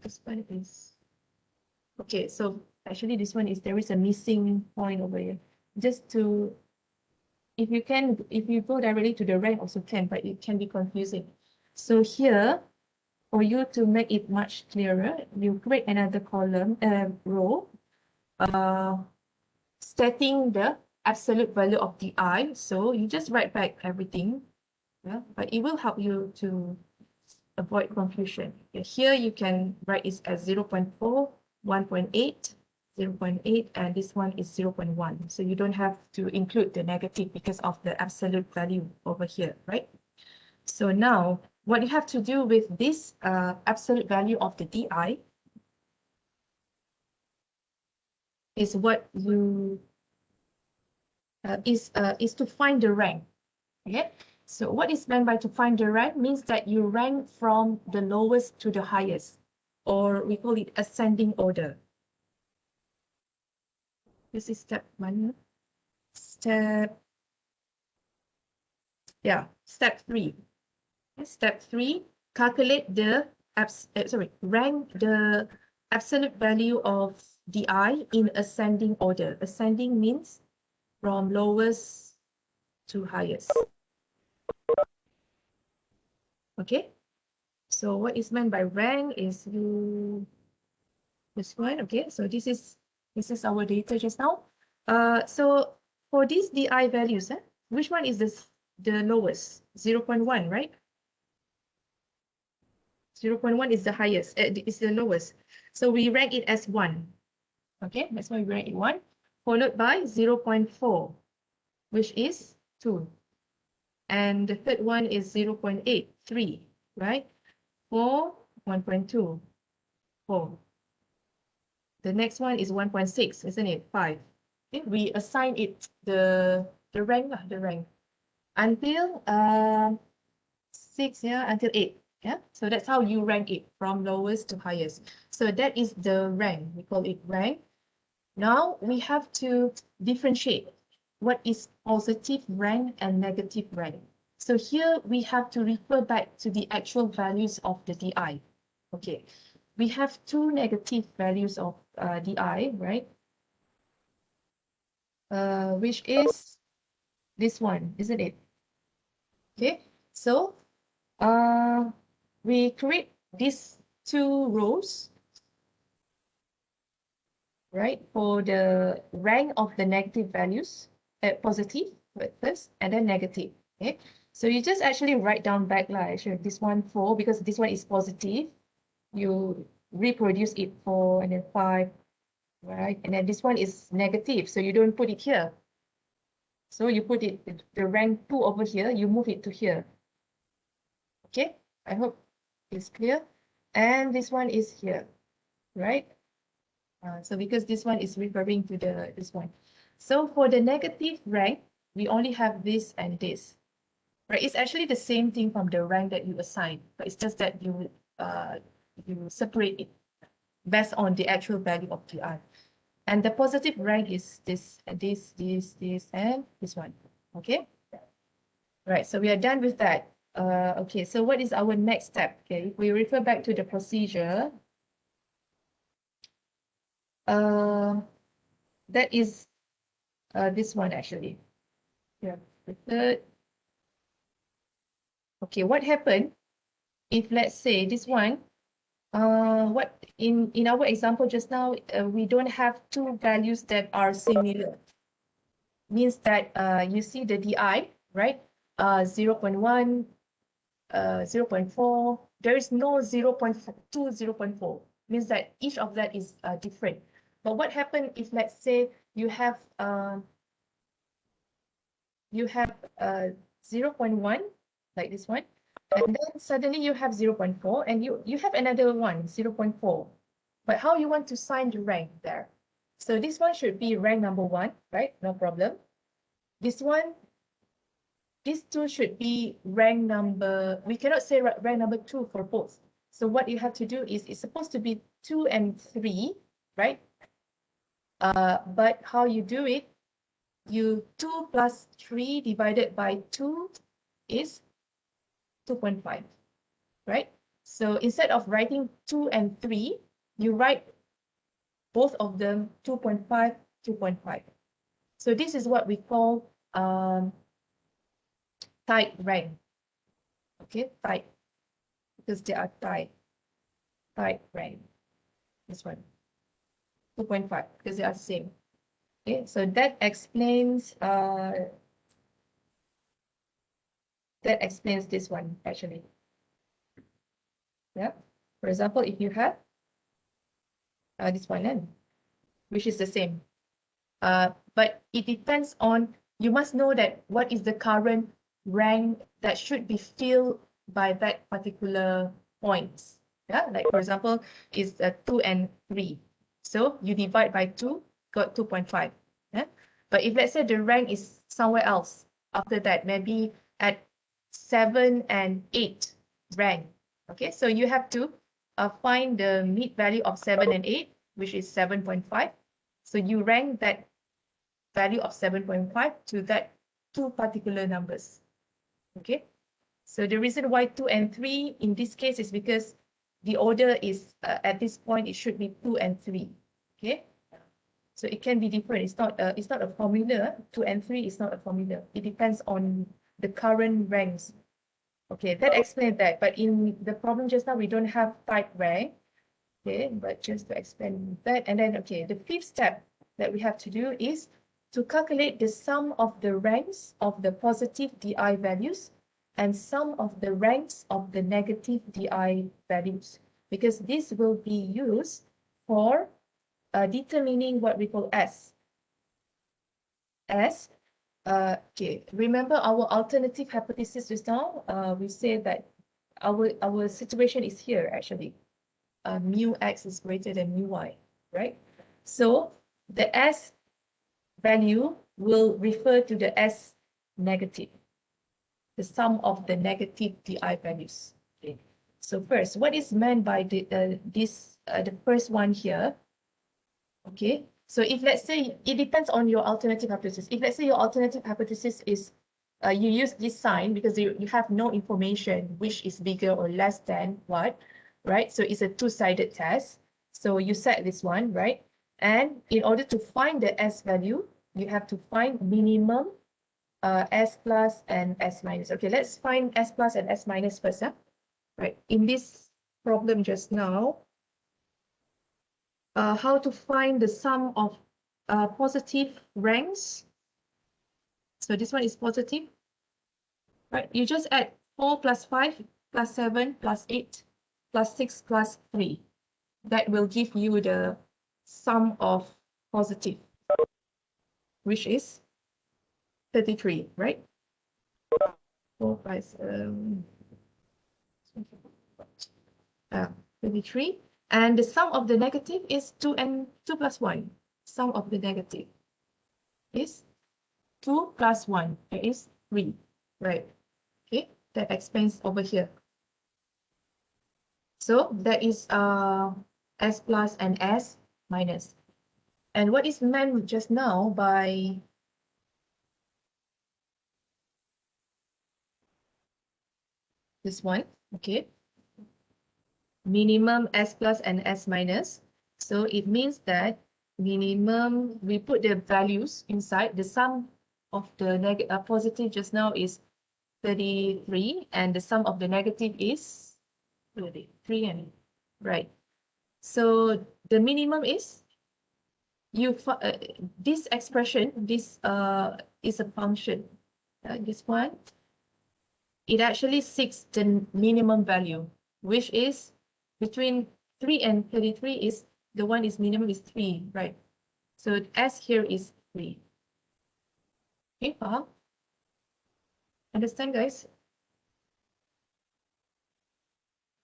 this one is, okay, so actually this one is, there is a missing point over here. Just to, if you go directly to the rank also can, but it can be confusing. So here, for you to make it much clearer, you create another column, row, stating the absolute value of DI. So you just write back everything, yeah, but it will help you to avoid confusion. Here you can write it as 0.4, 1.8, 0.8, and this one is 0.1. So you don't have to include the negative because of the absolute value over here, right? So now what you have to do with this absolute value of the DI is what you is to find the rank. Okay, so what is meant by to find the rank means that you rank from the lowest to the highest, or we call it ascending order. This is step 1. Step Yeah, step 3. Step 3, calculate the rank the absolute value of di in ascending order. Ascending means from lowest to highest. Okay, so what is meant by rank is this one. Okay, so this is our data just now. So for these di values, which one is the lowest? 0.1, right? 0.1 is the highest, is the lowest. So we rank it as 1. Okay, that's why we rank it 1, followed by 0.4, which is 2. And the third one is 0.8, 3, right? 4, 1.2, 4. The next one is 1.6, isn't it? 5. Okay, we assign it the rank, until 6, yeah, until 8. Yeah, so that's how you rank it from lowest to highest. So that is the rank. We call it rank. Now we have to differentiate what is positive rank and negative rank. So here we have to refer back to the actual values of the DI. Okay, we have 2 negative values of DI, right? Which is this one, isn't it? Okay, so we create these 2 rows, right, for the rank of the negative values, positive first, and then negative. Okay, so you just actually write down back actually this one 4, because this one is positive. You reproduce it 4 and then 5, right? And then this one is negative, so you don't put it here. So you put it the rank 2 over here, you move it to here. Okay, I hope it's clear. And this one is here, right? So because this one is referring to this one. So for the negative rank, we only have this and this, right? It's actually the same thing from the rank that you assign, but it's just that you separate it based on the actual value of GI. And the positive rank is this, and this, and this one. Okay. Right. So we are done with that. Okay. So what is our next step? Okay. If we refer back to the procedure, that is this one actually. Yeah. The third. Okay. What happened if, let's say, this one? What in our example just now, we don't have 2 values that are similar. Means that you see the DI, right? 0.1, 0.4. There is no 0.2, 0.4. Means that each of that is different. But what happens if, let's say, you have 0.1, like this one, and then suddenly you have 0.4, and you have another one, 0.4. But how you want to sign the rank there? So this one should be rank number 1, right? No problem. This one, these 2 should be rank number, we cannot say rank number 2 for both. So what you have to do is, it's supposed to be 2 and 3, right? But how you do it, 2 plus 3 divided by 2 is 2.5, right? So instead of writing 2 and 3, you write both of them 2.5, 2.5. So this is what we call tied rank. Okay, tied, because they are tied rank. This one, 2.5, because they are the same. Okay, so that explains this one actually. Yeah, for example, if you have this one, then which is the same, but it depends on, you must know that what is the current rank that should be filled by that particular points. Yeah, like for example, is 2 and 3. So you divide by 2, got 2.5. Yeah, but if let's say the rank is somewhere else after that, maybe at 7 and 8 rank. Okay, so you have to find the mid value of 7 and 8, which is 7.5. So you rank that value of 7.5 to that 2 particular numbers. Okay, so the reason why 2 and 3 in this case is because the order is at this point it should be 2 and 3. Okay, so it can be different. It's not a formula. 2 and 3 is not a formula. It depends on the current ranks. Okay, that explains that. But in the problem just now, we don't have type rank. Okay, but just to explain that, and then okay, the fifth step that we have to do is to calculate the sum of the ranks of the positive DI values and sum of the ranks of the negative DI values, because this will be used for determining what we call S. Okay, remember our alternative hypothesis just now, we said that our situation is here actually. Mu x is greater than mu y, right? So the S value will refer to the S negative, the sum of the negative DI values. Okay. So first, what is meant by the first one here? Okay, so if let's say it depends on your alternative hypothesis. If let's say your alternative hypothesis is you use this sign because you have no information which is bigger or less than what, right? So it's a two-sided test. So you set this one, right? And in order to find the S value, you have to find minimum S plus and S minus. Okay, let's find S plus and S minus first. Huh? Right, in this problem just now, how to find the sum of positive ranks. So this one is positive, right? You just add 4 plus 5 plus 7 plus 8 plus 6 plus 3. That will give you the sum of positive, which is 33, right? 4 plus 33. And the sum of the negative is 2 and 2 plus 1. Sum of the negative is 2 plus 1. That is 3, right? Okay, that explains over here. So that is S plus and S minus. And what is meant just now by this one, okay? Minimum S plus and S minus. So it means that minimum, we put the values inside. The sum of the positive just now is 33, and the sum of the negative is 3, and right. So the minimum is this expression. This is a function. This one, it actually seeks the minimum value, which is between 3 and 33 is the one is minimum is 3, right? So S here is 3. Okay, faham? Understand, guys?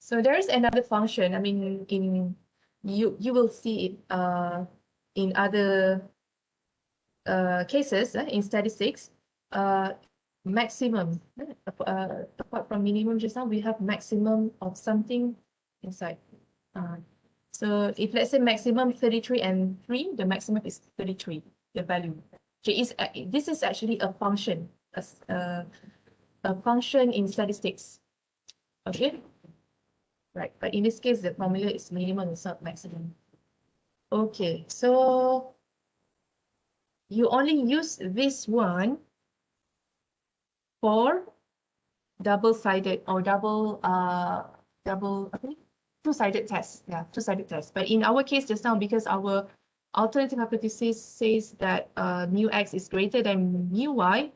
So there is another function. I mean, you will see it in other cases in statistics. Maximum apart from minimum just now, we have maximum of something inside. So if let's say maximum 33 and 3, the maximum is 33, the value. Okay, this is actually a function, a function in statistics. Okay, right. But in this case, the formula is minimum, it's not maximum. Okay, so you only use this one for double-sided or two-sided test. Yeah, two-sided test. But in our case just now, because our alternative hypothesis says that mu x is greater than mu y,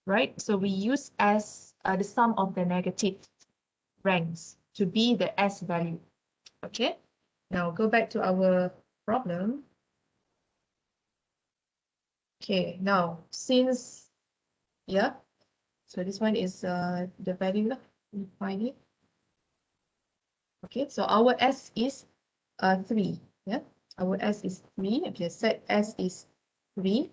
right? So we use as the sum of the negative ranks to be the S value. Okay, now go back to our problem. Okay, now since, yeah, so this one is the value, we find it. Okay, so our S is 3, yeah, our S is 3, okay, set S is 3.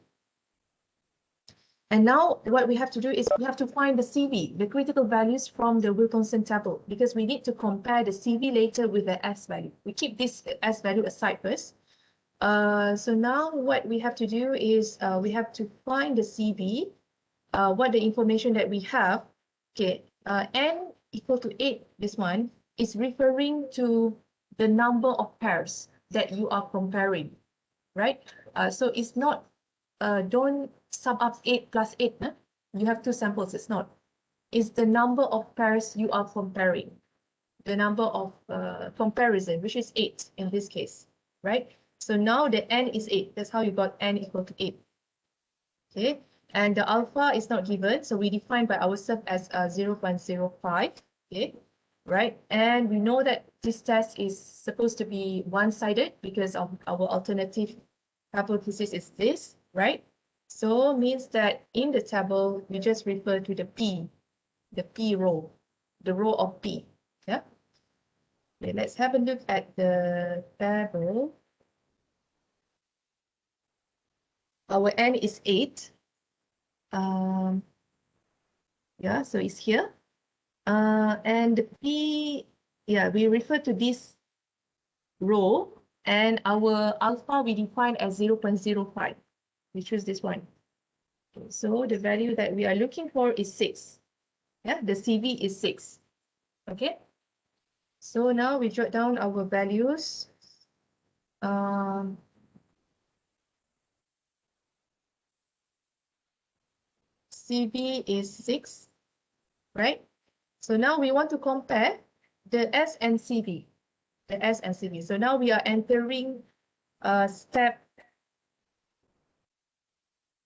And now what we have to do is we have to find the CV, the critical values from the Wilcoson table, because we need to compare the CV later with the S value. We keep this S value aside first. So now what we have to do is we have to find the CV, what the information that we have Okay, n equal to 8, this one, is referring to the number of pairs that you are comparing, right? So it's not, don't sum up 8 plus 8. You have two samples, it's not. It's the number of pairs you are comparing. The number of comparison, which is 8 in this case, right? So now the n is 8. That's how you got n equal to 8. Okay, and the alpha is not given, so we define by ourselves as 0.05. Okay, right? And we know that this test is supposed to be one-sided because of our alternative hypothesis is this, right? So means that in the table, we just refer to the P row, the row of P. Yeah. Okay, let's have a look at the table. Our n is 8. Yeah, so it's here. And the P, yeah, we refer to this row, and our alpha we define as 0.05. We choose this one. So the value that we are looking for is 6. Yeah, the CV is 6. Okay. So now we jot down our values. CV is 6, right? So now we want to compare the S and CV. The S and CV. So now we are entering step.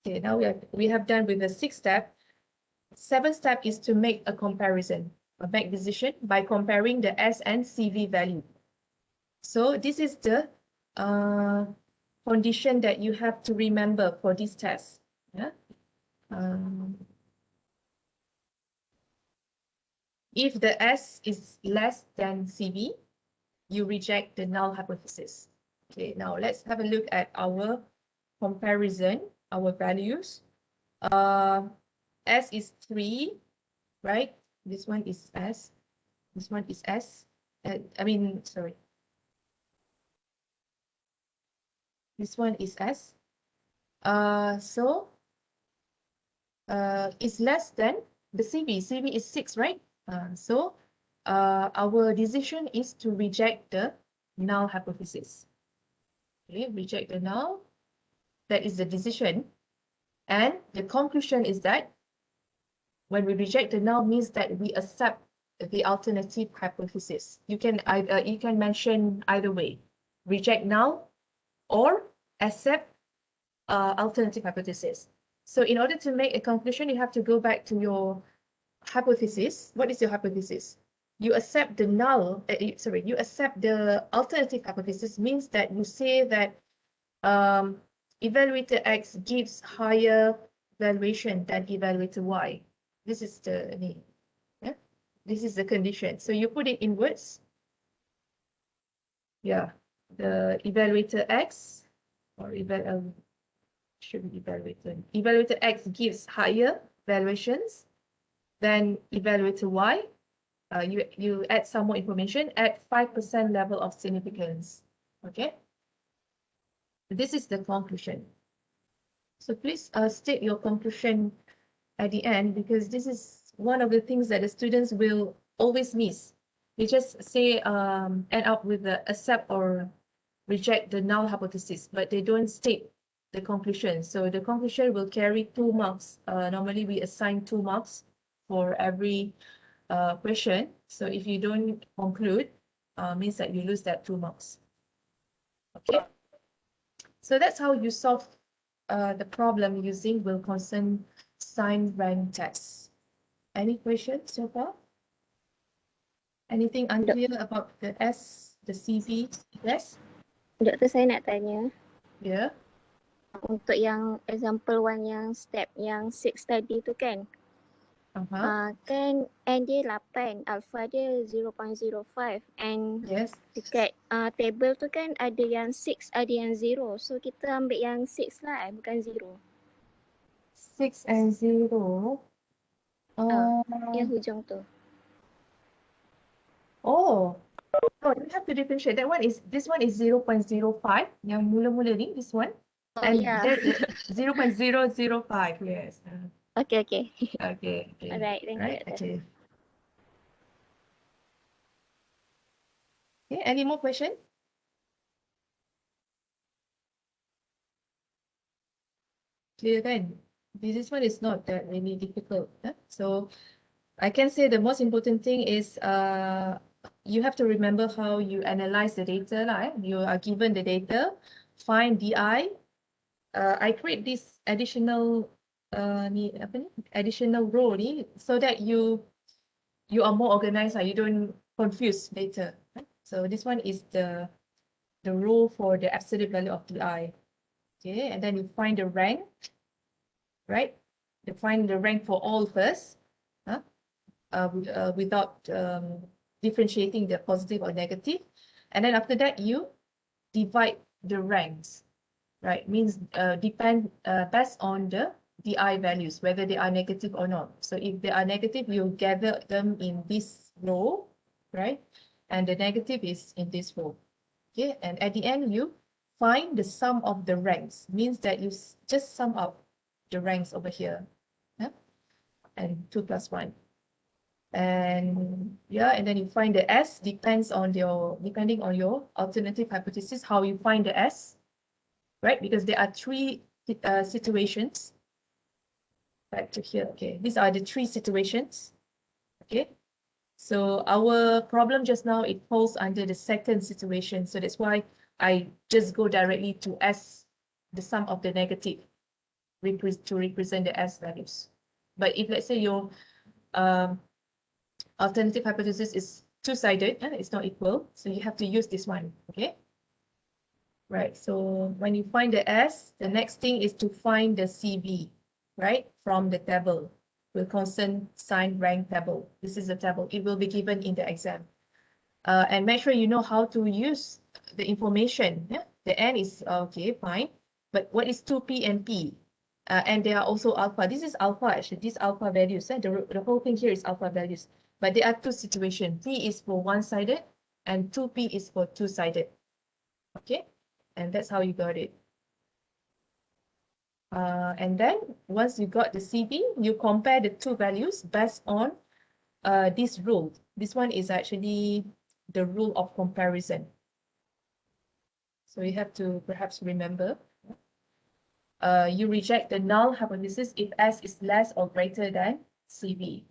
Okay, now we have done with the 6th step. 7th step is to make a comparison, a make decision by comparing the S and CV value. So this is the condition that you have to remember for this test. Yeah. If the S is less than CV, you reject the null hypothesis. Okay, now let's have a look at our comparison, our values. S is 3, right? This one is S. This one is S. Sorry. This one is S. It's less than the CV. CV is 6, right? So our decision is to reject the null hypothesis. Okay, reject the null. That is the decision. And the conclusion is that when we reject the null means that we accept the alternative hypothesis. You can mention either way, reject null or accept alternative hypothesis. So in order to make a conclusion, you have to go back to your hypothesis. What is your hypothesis? You accept the null, you accept the alternative hypothesis means that you say that evaluator X gives higher valuation than evaluator Y. This is the name. Yeah? This is the condition. So you put it in words. Yeah, the evaluator X or should be evaluator. Evaluator X gives higher valuations than evaluator Y. You add some more information at 5% level of significance. Okay. This is the conclusion. So please state your conclusion at the end, because this is one of the things that the students will always miss. They just say end up with the accept or reject the null hypothesis, but they don't state the conclusion. So the conclusion will carry 2 marks. Normally we assign 2 marks for every question. So if you don't conclude, means that you lose that 2 marks. Okay. So that's how you solve the problem using Wilcoson Sine rank test. Any questions so far? Anything unclear about the S, the CV? Yes? Doktor, saya nak tanya. Yeah. Untuk yang example 1 yang step yang 6 tadi tu kan. Kan N dia 8, alpha dia 0.05 and Yes. dekat table tu kan ada yang 6, ada yang 0. So kita ambil yang 6 lah, bukan 0. 6 and 0. Yang hujung tu. Oh, you have to differentiate. This one is 0.05. Yang mula-mula ni, this one. Oh, And yeah. that 0.005, yes. Okay, okay. Okay, okay. Alright, thank you, Right, Doctor. okay. Okay, any more question? Clear kan? This one is not that really difficult. So I can say the most important thing is you have to remember how you analyze the data lah. You are given the data, find DI. I create this additional ni apa ni? Additional row ni so that you are more organized lah. You don't confuse later. So this one is the row for the absolute value of DI. Okay, and then you find the rank, right? You find the rank for all first, without differentiating the positive or negative. And then after that, you divide the ranks, right? Means depend based on the DI values, whether they are negative or not. So if they are negative, you gather them in this row, right? And the negative is in this row. Okay, and at the end, you find the sum of the ranks. Means that you just sum up the ranks over here. Yeah? And 2 plus 1. And yeah, and then you find the S depending on your alternative hypothesis, how you find the S, right? Because there are 3 situations. Back to here. Okay, these are the 3 situations. Okay, so our problem just now, it falls under the second situation. So that's why I just go directly to S, the sum of the negative, to represent the S values. But if let's say your alternative hypothesis is two-sided, it's not equal, so you have to use this one, okay? Right, so when you find the S, the next thing is to find the CV, right, from the table, Wilcoson Sine rank table. This is a table. It will be given in the exam. And make sure you know how to use the information. Yeah? The N is okay, fine. But what is 2P and P? And they are also alpha. This is alpha actually. These alpha values. The whole thing here is alpha values. But there are 2 situations. P is for one-sided and 2P is for two-sided. Okay, and that's how you got it. And then once you got the CV, you compare the 2 values based on this rule. This one is actually the rule of comparison. So you have to perhaps remember. You reject the null hypothesis if S is less or greater than CV.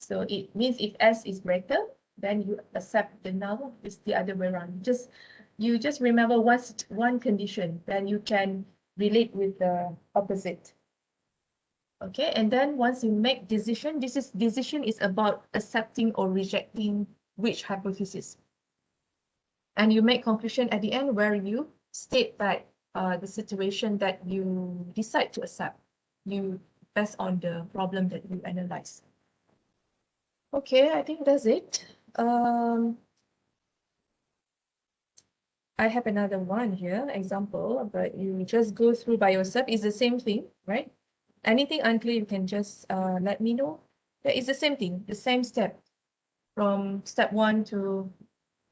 So it means if S is greater, then you accept the null. It's the other way around. You just remember one condition, then you can relate with the opposite. Okay, and then once you make decision, decision is about accepting or rejecting which hypothesis. And you make conclusion at the end where you state that the situation that you decide to accept, you based on the problem that you analyze. Okay, I think that's it. I have another one here, example, but you just go through by yourself. It's the same thing, right? Anything unclear, you can just let me know. It's the same thing, the same step from step 1 to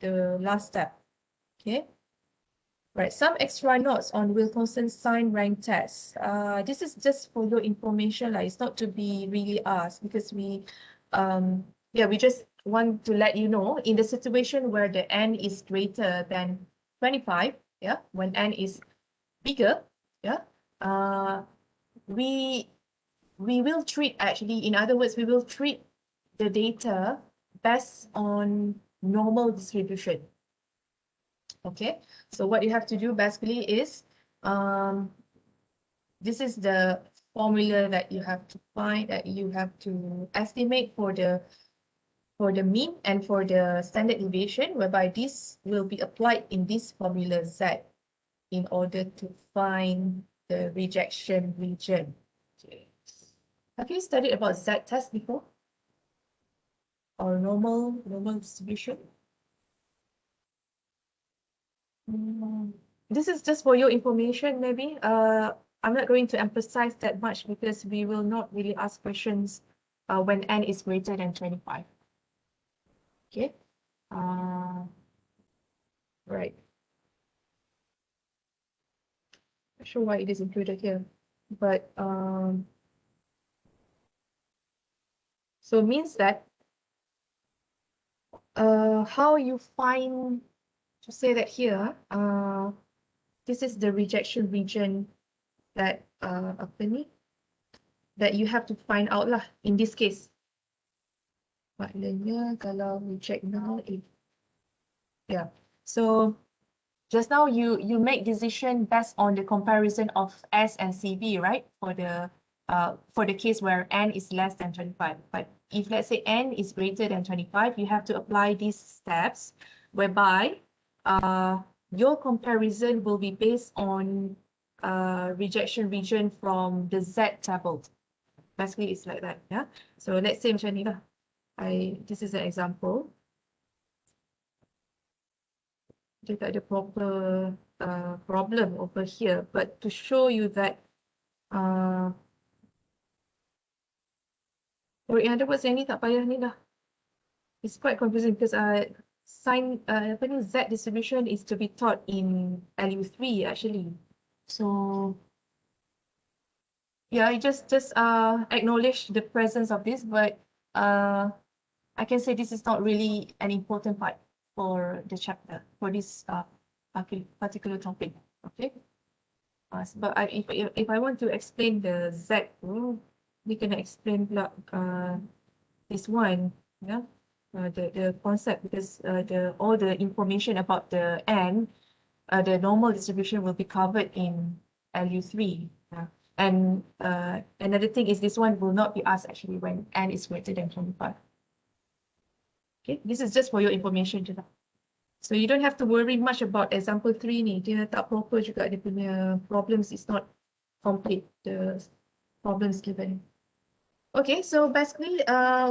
the last step. Okay. Right, some extra notes on Wilcoson Sine rank test. This is just for your information, like it's not to be really asked because we just want to let you know in the situation where the N is greater than 25, yeah, when N is bigger, yeah, we will treat actually, in other words, we will treat the data based on normal distribution. Okay, so what you have to do basically is, this is the formula that you have to find, that you have to estimate for the mean and for the standard deviation, whereby this will be applied in this formula Z in order to find the rejection region. Okay. Have you studied about Z test before? Or normal distribution? This is just for your information, maybe. I'm not going to emphasize that much because we will not really ask questions when N is greater than 25. Okay. Right. Not sure why it is included here, but So it means that how you find, to say that here, this is the rejection region that apa ni, that you have to find out lah in this case. Maknanya kalau reject null, yeah. So just now you make decision based on the comparison of S and CV, right? For the case where n is less than 25. But if let's say n is greater than 25, you have to apply these steps whereby your comparison will be based on rejection region from the Z table. Basically, it's like that, yeah. So let's say macam ni lah. This is an example. Dia tak ada proper problem over here, but to show you that or in other words, yang ni tak payah ni dah. It's quite confusing because Sine apa ni, Z distribution is to be taught in LU3 actually. So yeah, I just acknowledge the presence of this, but I can say this is not really an important part for the chapter, for this particular topic. Okay. But if I want to explain the Z rule, we can explain this one, yeah, the concept, because all the information about the n, the normal distribution will be covered in LU3. And another thing is this one will not be asked actually when n is greater than 25. Okay, this is just for your information je lah. So you don't have to worry much about example 3 ni. Dia tak proper juga, dia punya problems is not complete, the problems given. Okay, so basically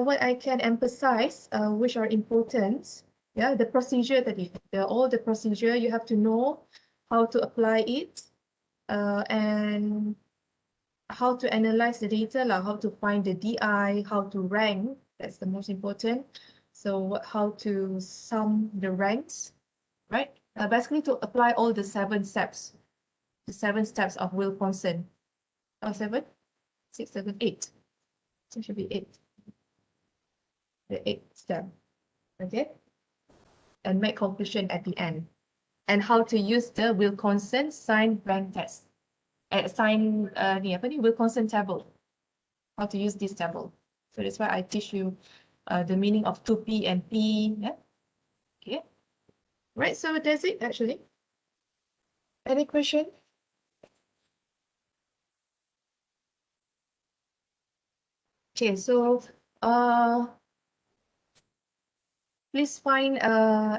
what I can emphasize which are important, yeah, the procedure tadi, all the procedure you have to know how to apply it and how to analyze the data lah, how to find the DI, how to rank, that's the most important. So how to sum the ranks, right? Basically to apply all the 7 steps, the 7 steps of Wilcoson. 7, 6, 7, 8. So it should be 8. The 8th step, okay? And make conclusion at the end. And how to use the Wilcoson Sine rank test. Sine Wilcoson table. How to use this table. So that's why I teach you the meaning of 2P and P. Yeah? Okay. Right, so that's it actually. Any question? Okay, so please find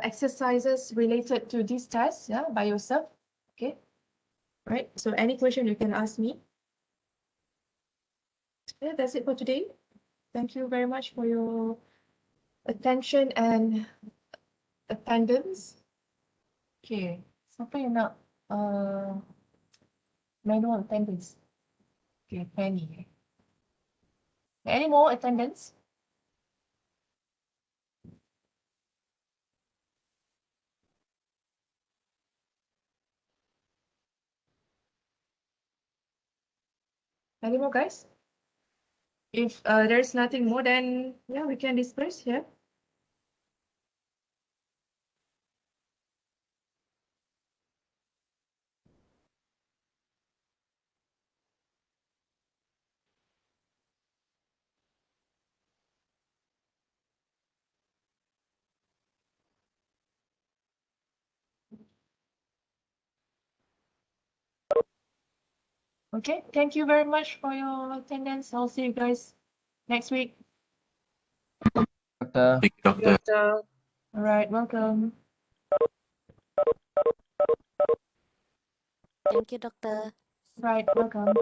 exercises related to this test, yeah, by yourself. Okay. Right. So any question you can ask me. Yeah, that's it for today. Thank you very much for your attention and attendance. Okay. Siapa yang nak manual attendance? Okay, Penny. Any more attendance? Any more, guys? If there's nothing more, then yeah, we can disperse. Yeah. Okay. Thank you very much for your attendance. I'll see you guys next week. Doctor. Thank you, Doctor. Doctor. All right. Welcome. Thank you, Doctor. Right. Welcome.